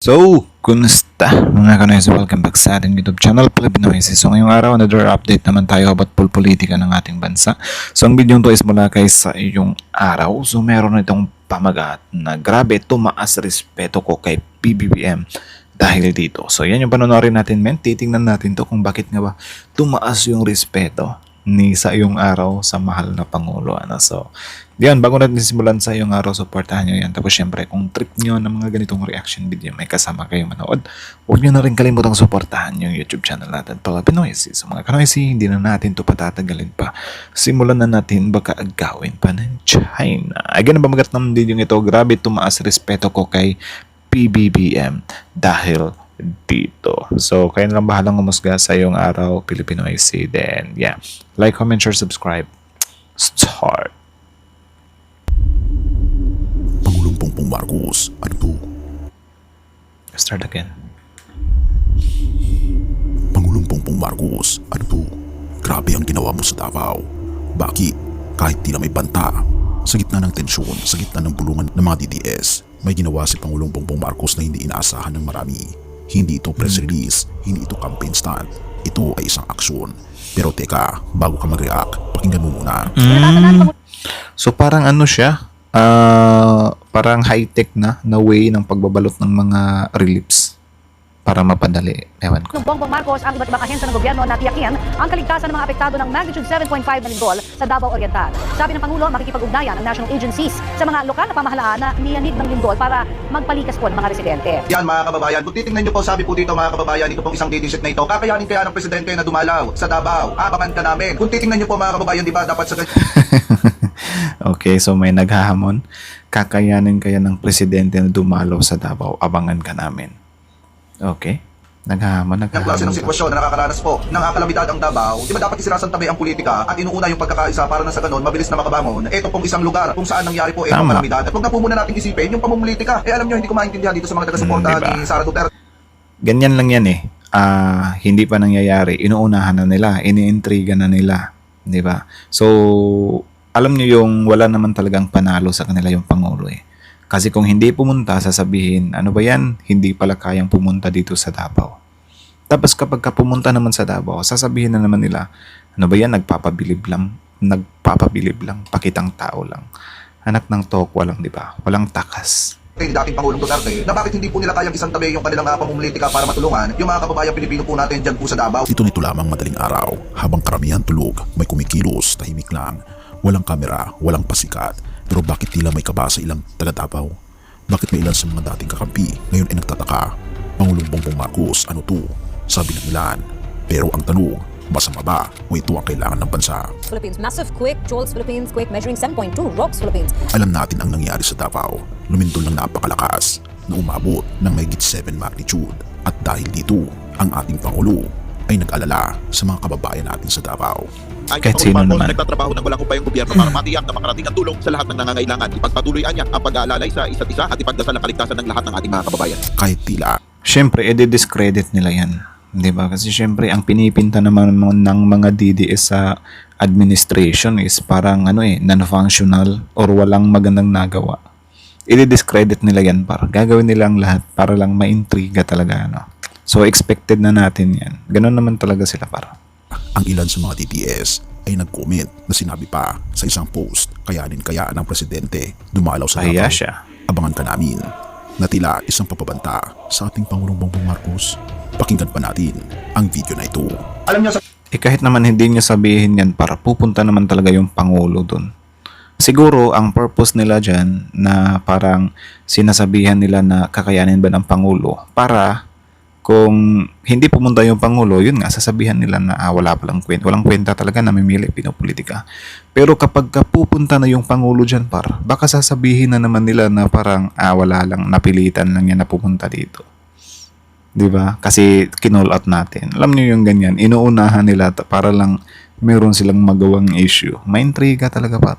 So, kumusta mga kanoys? Welcome back sa ating YouTube channel, Pilipinas. So, ngayong araw, another update naman tayo about politika ng ating bansa. So, ang video to is mula kay sa iyong araw. So, meron itong pamagat na grabe, tumaas respeto ko kay PBBM dahil dito. So, yan yung panonorin natin, men. Titingnan natin to kung bakit nga ba tumaas yung respeto ni sa iyong araw sa mahal na Pangulo. So, yan, bago natin simulan sa iyong araw, supportahan nyo yan. Tapos syempre, kung trip nyo ng mga ganitong reaction video, may kasama kayong manood, huwag nyo na rin kalimutang supportahan yung YouTube channel natin, Pilipinas. So mga kanoysi, hindi na natin ito patatagalin pa. Simulan na natin, baka agawin pa ng China. Again, ang pamagat ng video ito, grabe tumaas respeto ko kay PBBM dahil dito. So, kayo na lang bahalang umusga sa iyong araw, Filipino IC. Then, yeah. Like, comment, share, subscribe. Start. Pangulong Bongbong Marcos, ano to? Start again. Pangulong Bongbong Marcos, ano to? Grabe ang ginawa mo sa Davao. Bakit? Kahit tila may banta. Sa gitna ng tensyon, sa gitna ng bulungan ng mga DDS, may ginawa si Pangulong Bongbong Marcos na hindi inaasahan ng marami. Hindi ito press release, hindi ito campaign stunt. Ito ay isang aksyon. Pero teka, bago ka mag-react, pakinggan mo muna. So, parang ano siya? Parang high-tech na way ng pagbabalot ng mga reliefs para mapadali. Ewan ko. Ng Bongbong Marcos ang iba't ibang ahensya ng gobyerno na tiyakin ang kaligtasan ng mga apektado ng magnitude 7.5 na lindol sa Davao Oriental. Sabi ng Pangulo, makikipag-ugnayan ang national agencies sa mga lokal na pamahalaan na niyanid ng lindol para magpalikas po ng mga residente. Yan mga kababayan, kung titingnan nyo po, sabi po dito mga kababayan, ito pong isang didisit na ito, kakayanin kaya ng presidente na dumalaw sa Davao, abangan ka namin. Kung titingnan nyo po mga kababayan, di ba dapat sa Okay, so may naghahamon. Kakayanin kaya ng presidente na dumalaw sa Davao, abangan ka namin. Okay. Naghahamon. ng klase ng sitwasyon na nakakaranas po ng kalamidad ang Davao, di ba dapat isinasantabi ang politika at inuuna yung pagkakaisa para na sa ganon mabilis na makabangon. Ito pong isang lugar kung saan nangyari po itong kalamidad. At huwag na po muna natin isipin yung pamumulitika. Alam nyo, hindi ko maintindihan dito sa mga taga-suporta diba? ni Sara Duterte. Ganyan lang yan eh. Hindi pa nangyayari. Inuunahan na nila. Iniintriga na nila. Di ba? So, alam nyo yung wala naman talagang panalo sa kanila yung Pangulo eh. Kasi kung hindi pumunta, sasabihin, ano ba yan? Hindi pala kayang pumunta dito sa Davao. Tapos kapag pumunta naman sa Davao, sasabihin na naman nila, ano ba yan? Nagpapabilib lang, pakitang tao lang. Anak ng tokwa lang, di ba? Walang takas. Ni dating Pangulong Duterte na bakit hindi po nila kayang isantabi yung kanilang pamumulitika para matulungan yung mga kababayang Pilipino po natin dyan po sa Davao. Ito nito lamang madaling araw, habang karamihan tulog, may kumikilos, tahimik lang. Walang kamera, walang pasikat. Pero bakit tila may kaba sa ilang taga-Davao? Bakit may ilan sa mga dating kakampi ngayon ay nagtataka? Pangulong Bongbong Marcos, ano to? Sabi ng ilan. Pero ang tanong, masama ba o ito ang kailangan ng bansa? Philippines, massive quake jolts Philippines, quake measuring 7.2 rocks Philippines. Alam natin ang nangyari sa Davao. Lumindol ng napakalakas na umabot ng mahigit 7 magnitude. At dahil dito, ang ating Pangulo ay nag-alala sa mga kababayan natin sa Davao. Kahit sino naman. Nagtatrabaho ng walang upayang gobyerno para matiyak na makarating ang tulong sa lahat ng nangangailangan. Ipagpatuloy niya ang pag-aalalay sa isa't isa at ipagdasal ang kaligtasan ng lahat ng ating mga kababayan. Kahit tila Siyempre, edi-discredit nila yan. Di ba? Kasi siyempre, ang pinipinta naman ng mga DDS sa administration is parang non-functional or walang magandang nagawa. I-discredit nila yan para gagawin nilang lahat para lang maintriga talaga. So, expected na natin yan. Ganon naman talaga sila para. ang ilan sa mga DDS ay nag-comment na sinabi pa sa isang post, kayanin kaya ng presidente dumalaw sa Pahiya Davao. siya. Abangan ka namin na tila isang papabanta sa ating Pangulong Bongbong Marcos. Pakinggan pa natin ang video na ito. Alam nyo sa Kahit naman hindi niya sabihin yan para pupunta naman talaga yung Pangulo dun. Siguro ang purpose nila dyan na parang sinasabihan nila na kakayanin ba ng Pangulo para kung hindi pumunta yung Pangulo, yun nga, sasabihan nila na wala palang kwenta. Walang kwenta talaga, namimili, pinopolitika. Pero kapag pupunta na yung Pangulo dyan baka sasabihin na naman nila na parang wala lang, napilitan lang yan na pumunta dito. 'Di ba? Kasi kinall out natin. Alam niyo yung ganyan, inuunahan nila para lang meron silang magawang issue. May intriga talaga pa.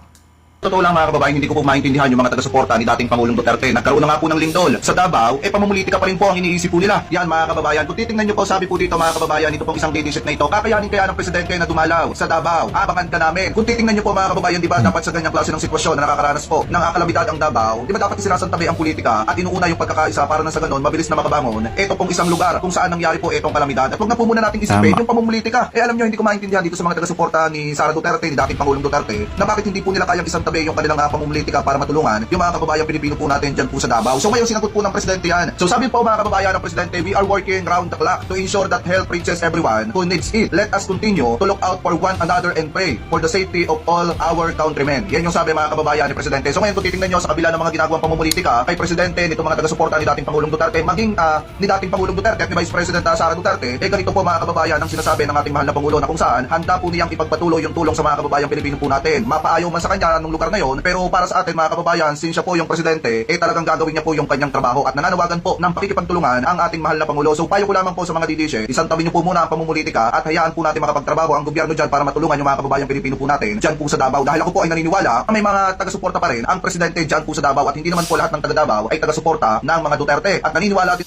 Totoo lang mga kababayan, hindi ko po maintindihan yung mga taga-suporta ni dating Pangulong Duterte. Nagkaroon na nga po ng lindol sa Davao, pamumulitika pa rin po ang iniisip po nila. Yan mga kababayan, kung titingnan nyo po, sabi po dito mga kababayan, ito pong isang leadership na ito, kakayanin kaya ng presidente na dumalaw sa Davao. Abangan ka namin. Kung titingnan nyo po mga kababayan, di ba dapat sa ganyang klase ng sitwasyon na nakakaranas po ng kalamidad ang Davao, di ba dapat isinasantabi ang politika at inuuna yung pagkakaisa para na sa ganon mabilis na makabangon. Ito pong isang lugar kung saan nangyari po itong kalamidad. At huwag na po muna nating isipin yung pamumulitika. Alam nyo, hindi ko maintindihan dito sa mga taga-suporta ni Sara Duterte, ni dating Pangulong Duterte, na bakit hindi po nila kayang isantabi yung kanilang pamumulitika para matulungan yung mga kababayang Pilipino po natin dyan po sa Davao. So ngayon sinagot po ng presidente yan. So sabi po mga kababayan ng presidente, we are working round the clock to ensure that help reaches everyone who needs it. Let us continue to look out for one another and pray for the safety of all our countrymen. Yan yung sabi mga kababayan ni presidente. So ngayon kung titingnan nyo sa kabila ng mga ginagawang pamumulitika kay presidente, nito mga taga-suporta ni dating Pangulong Duterte, maging ni dating Pangulong Duterte at ni Vice President Sara Duterte, ganito po mga kababayan ang sinasabi ng ating mahal na Pangulo na kung saan handa po niyang ipagpatuloy yung tulong sa mga kababayang Pilipino po natin. Mapaayaw man sa kanya nung lugar na yon, pero para sa atin mga kababayan, since siya po yung presidente, talagang gagawin niya po yung kanyang trabaho at nananawagan po ng pakikipagtulungan ang ating mahal na Pangulo. So payo ko lamang po sa mga DDC, isantabi niyo po muna ang pamumulitika at hayaan po natin makapagtrabaho ang gobyerno dyan para matulungan yung mga kababayang Pilipino po natin dyan po sa Davao. Dahil ako po ay naniniwala na may mga taga-suporta pa rin ang presidente dyan po sa Davao at hindi naman po lahat ng taga-Davao ay taga-suporta ng mga Duterte at naniniwala din.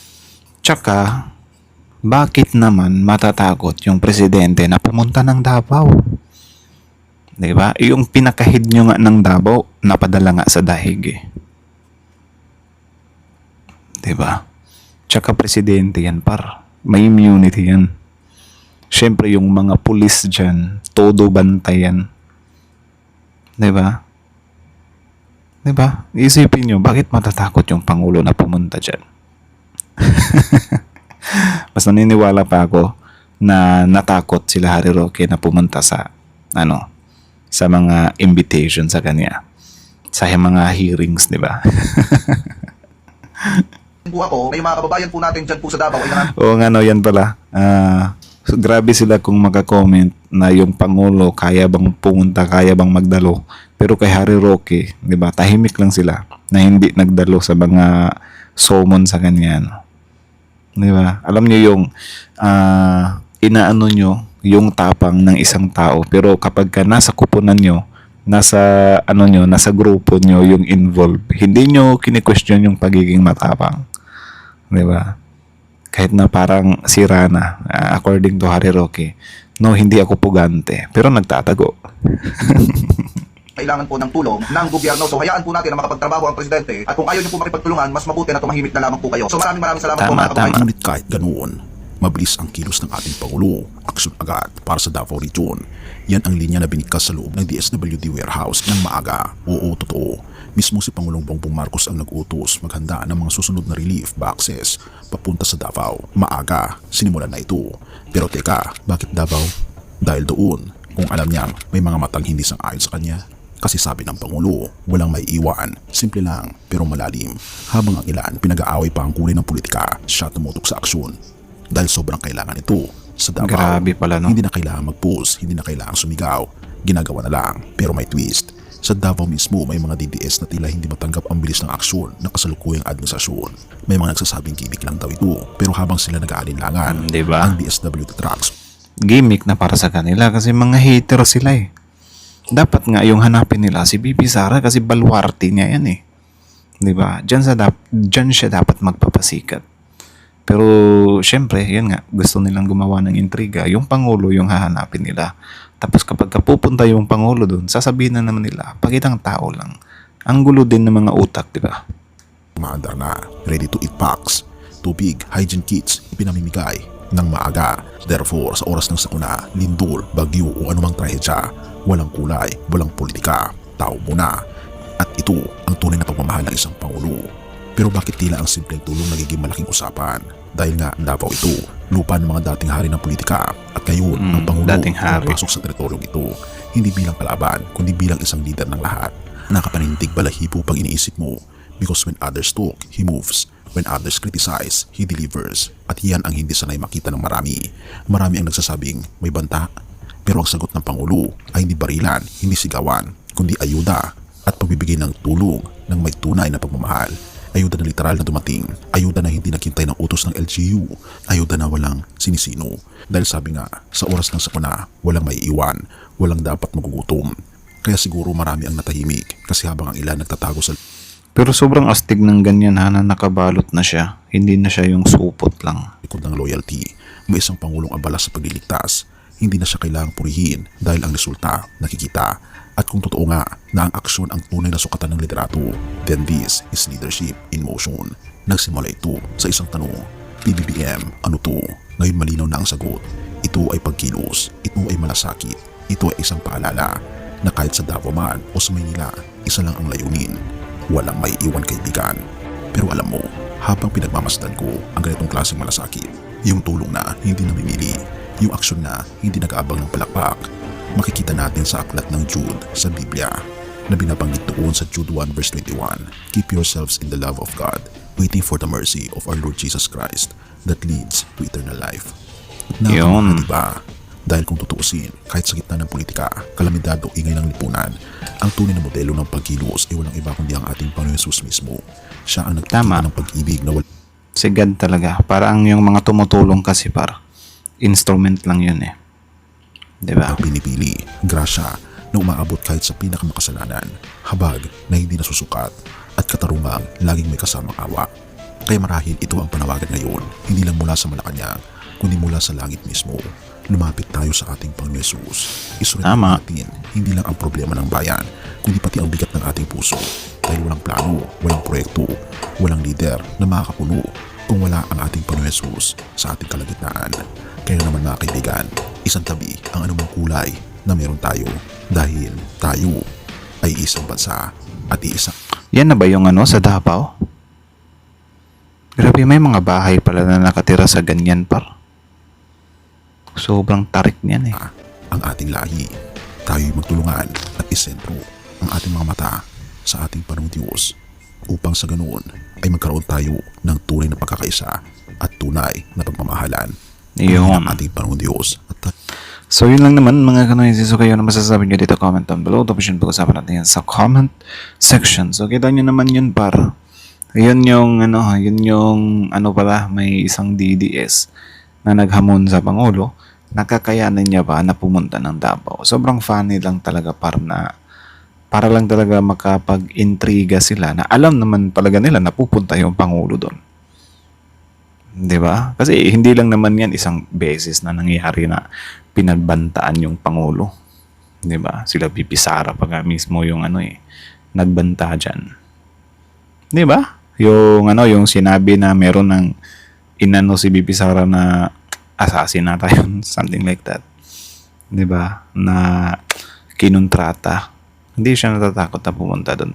Tsaka, bakit naman matatakot yung presidente na pumunta ng Davao? Diba? Yung pinakahid nyo nga ng Davao, napadala nga sa dahig eh. Diba? Tsaka presidente yan par. May immunity yan. Siyempre yung mga pulis dyan, todo bantay yan. Diba? Diba? Isipin nyo, bakit matatakot yung Pangulo na pumunta dyan? Mas naniniwala pa ako na natakot sila Harry Roque na pumunta sa sa mga invitation sa kanya. Sa mga hearings, di ba? Po ako, may mga kababayan po natin dyan po sa Davao ay Oo nga no, yan pala. Grabe sila kung maka-comment na yung Pangulo kaya bang pumunta, kaya bang magdalo. Pero kay Harry Roque, di ba, tahimik lang sila na hindi nagdalo sa mga summon sa kanya. No? Di ba? Alam niyo yung inaano nyo yung tapang ng isang tao, pero kapag ka nasa kupunan nyo, nasa nasa grupo nyo yung involved, hindi nyo kini-question yung pagiging matapang. Di ba? Kahit na parang sira na, according to Harry Roque, no, hindi ako pugante, pero nagtatago. kailangan po ng tulong ng gobyerno. So hayaan po natin na makapagtrabaho ang presidente at kung ayaw niyo po makipagtulungan, mas mabuti na tumahimik na lamang po kayo. So maraming salamat po mga kababayan. Ngunit kahit ganoon, mabilis ang kilos ng ating Pangulo. Aksyon agad para sa Davao Region. Yan ang linya na binigkas sa loob ng DSWD warehouse ng maaga. Oo, totoo. Mismo si Pangulong Bongbong Marcos ang nag-utos maghanda ng mga susunod na relief boxes papunta sa Davao. Maaga, sinimulan na ito. Pero teka, bakit Davao? Dahil doon, kung alam niyang may mga matang hindi sang-ayon sa kanya. Kasi sabi ng Pangulo, walang may iwan. Simple lang, pero malalim. Habang ang ilan pinag-aaway pa ang kulay ng politika, siya tumutok sa aksyon. Dahil sobrang kailangan ito sa Davao. Grabe pala, no? Hindi na kailangan mag-post, hindi na kailangan sumigaw. Ginagawa na lang, pero may twist. Sa Davao mismo, may mga DDS na tila hindi matanggap ang bilis ng aksyon ng kasalukuyang administrasyon. May mga nagsasabing gimmick lang daw ito, pero habang sila nag-aalinlangan, Diba? ang DSWD trucks Gimmick na para sa kanila kasi mga hater sila eh. Dapat nga yung hanapin nila si Bibi Sara kasi baluarte niya yan eh. 'Di ba? Diyan siya dapat magpapasikat. Pero syempre, yan nga, gusto nilang gumawa ng intriga. Yung Pangulo yung hahanapin nila. Tapos kapag pupunta yung Pangulo doon, sasabihin na naman nila, pagitang tao lang. Ang gulo din ng mga utak, 'di ba? maandar na, ready to eat packs, tubig, hygiene kits, ipinamimigay ng maaga. Therefore, sa oras ng sakuna, lindol, bagyo o anumang trahedya, walang kulay, walang politika, tao muna. At ito ang tunay na pagmamahal ng isang Pangulo. Pero bakit tila ang simpleng tulong nagiging malaking usapan? Dahil nga Davao ito, lupa ng mga dating hari ng politika. At ngayon, ang Pangulo pasok sa teritoryong ito, hindi bilang kalaban, kundi bilang isang leader ng lahat. Nakapanindig balahibo pang iniisip mo. Because when others talk, he moves. When others criticize, he delivers. At yan ang hindi sanay makita ng marami. Marami ang nagsasabing may banta. Pero ang sagot ng Pangulo ay hindi barilan, hindi sigawan, kundi ayuda at pagbibigay ng tulong ng may tunay na pagmamahal. Ayuda na literal na dumating. Ayuda na hindi nakintay ng utos ng LGU. Ayuda na walang sinisino. Dahil sabi nga, sa oras ng sakuna, walang may iwan, walang dapat magugutom. Kaya siguro marami ang natahimik kasi habang ang ilan nagtatago sa Pero sobrang astig ng ganyan ha, na nakabalot na siya. Hindi na siya yung supot lang. likod ng loyalty, may isang pangulong abala sa pagliligtas. Hindi na siya kailangang purihin dahil ang resulta nakikita. At kung totoo nga na ang aksyon ang tunay na sukatan ng liderato, then this is leadership in motion. Nagsimula ito sa isang tanong, PBBM, ano to? Ngayon malinaw na ang sagot. Ito ay pagkilos, ito ay malasakit, ito ay isang paalala na kahit sa Davao man o sa Maynila, isa lang ang layunin. Walang may iwan kaibigan. Pero alam mo, habang pinagmamasdan ko ang ganitong klaseng malasakit, yung tulong na hindi namimili, yung aksyon na hindi nag-aabang ng palakpak, makikita natin sa aklat ng Jude sa Biblia na binabanggit doon sa Jude 1 verse 21. Keep yourselves in the love of God, waiting for the mercy of our Lord Jesus Christ that leads to eternal life. Yun. Diba? Dahil kung tutuusin, kahit sa gitna ng politika, kalamidad o ingay ng lipunan, ang tunay na modelo ng pagkilos ay walang iba kundi ang ating Panginoon Jesus mismo. Siya ang Tama. nagpakita ng pag-ibig na walang Si God talaga. Parang yung mga tumutulong kasi instrument lang yun eh. Diba? pinipili, grasya na umaabot kahit sa pinakamakasalanan, habag na hindi nasusukat, at katarungang laging may kasamang awa. Kaya marahil ito ang panawagan ngayon, hindi lang mula sa Malacanang, kundi mula sa langit mismo. Lumapit tayo sa ating Panginoon Jesus. Isulit Tama. natin hindi lang ang problema ng bayan, kundi pati ang bigat ng ating puso. Dahil walang plano, walang proyekto, walang leader na makakapuno kung wala ang ating Panginoon Jesus sa ating kalagitnaan. Kaya naman mga kaibigan, isang tabi ang anumang kulay na meron tayo dahil tayo ay isang bansa at iisang Yan na ba yung sa Davao? Grabe, may mga bahay pala na nakatira sa ganyan Sobrang tarik niyan eh. ang ating lahi. Tayo'y magtulungan at isentro ang ating mga mata sa ating Panginoong Diyos upang sa ganoon ay magkaroon tayo ng tunay na pagkakaisa at tunay na pagmamahalan. Yun. Ang ating Panginoong Diyos at So yun lang naman mga kanoisis. So kayo na masasabi nyo dito, comment down below. Tapos yun pag-usapan natin yan sa comment section. So kita nyo naman yun Yun yung may isang DDS na naghamon sa Pangulo. Nakakayanan niya ba na pumunta ng Davao? Sobrang funny lang talaga para lang talaga makapag-intriga sila na alam naman talaga nila na pupunta yung Pangulo doon. 'Di ba? Kasi hindi lang naman yan isang beses na nangyari na pinagbantaan yung Pangulo. 'Di ba? Sila VP Sara pa nga mismo yung nagbanta diyan. 'Di ba? Yung sinabi na meron ng si VP Sara na assassinata yun, something like that. 'Di ba? Na kinontrata. Hindi siya natatakot na pumunta doon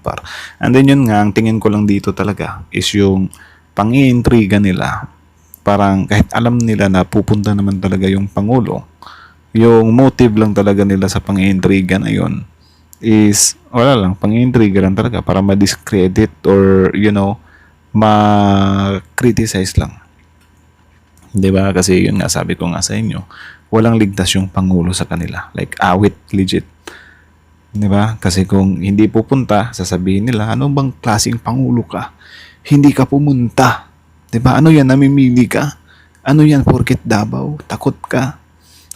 And then yun nga, ang tingin ko lang dito talaga is yung pang-iintriga nila. Parang kahit alam nila na pupunta naman talaga yung Pangulo, yung motive lang talaga nila sa pang-iintriga na yun is wala lang, pang-iintriga lang talaga para ma-discredit or ma-criticize lang. 'Di ba? Kasi yun nga, sabi ko nga sa inyo, walang ligtas yung Pangulo sa kanila. Like awit, legit. 'Di ba? Kasi kung hindi pupunta, sasabihin nila, ano bang klaseng Pangulo ka? Hindi ka pumunta. 'Di ba? Ano yan, namimili ka? Ano yan, porket Davao? Takot ka?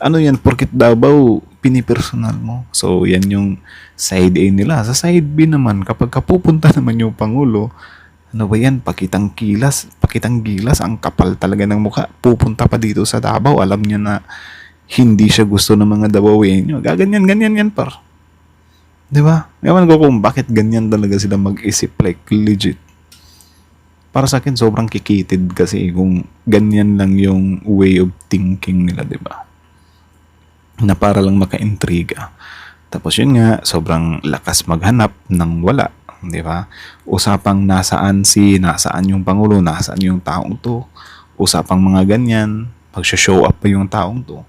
Ano yan, porket Davao? Pinipersonal mo. So, yan yung side A nila. Sa side B naman, kapag kapupunta naman yung Pangulo, ano ba yan? Pakitang gilas, ang kapal talaga ng mukha. Pupunta pa dito sa Davao, alam niya na hindi siya gusto ng mga Davaoenyo. Gaganyan-ganyan yan Diba? Ewan ko kung bakit ganyan talaga sila mag-isip, like legit. Para sa akin, sobrang kikitid kasi kung ganyan lang yung way of thinking nila, diba? Na para lang maka-intriga. Tapos yun nga, sobrang lakas maghanap ng wala. Di ba? Usapang nasaan yung Pangulo, nasaan yung taong to. Usapang mga ganyan, pag-show up pa yung taong to.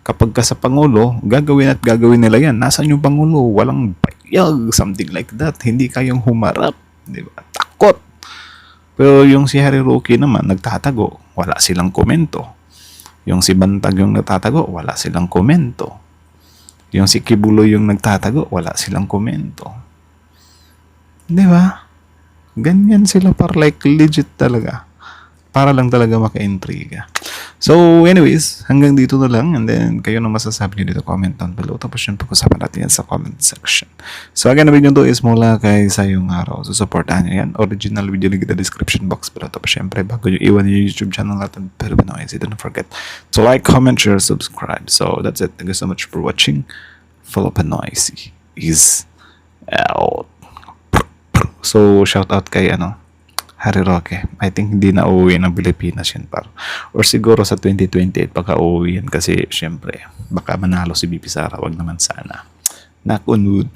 Kapag ka sa Pangulo, gagawin nila yan. Nasaan yung Pangulo? Walang bayag, something like that. Hindi kayong humarap. Di ba? Takot. Pero yung si Harry Roque naman, nagtatago. Wala silang komento. Yung si Bantag yung nagtatago, wala silang komento. Yung si Kibuloy yung nagtatago, wala silang komento. Di ba? Ganyan sila like legit talaga. Para lang talaga maka-intriga. So anyways, hanggang dito na lang, and then kayo na masasabi nyo dito, comment down below. Tapos yun, pag-usapan natin yan sa comment section. So again, na video to is mula kay Sayong Araw. So supportahan nyo yan. Original video link in the description box below. Tapos syempre, bago nyo iwan yung YouTube channel natin, pero Pinoy, don't forget to like, comment, share, subscribe. So that's it. Thank you so much for watching. Follow Pinoy is out. So shout out kay Harry Roque. I think hindi na uuwi ng Pilipinas yan or siguro sa 2028 pagka uuwi yan kasi syempre baka manalo si BP Sara. Wag naman sana. Knock on wood.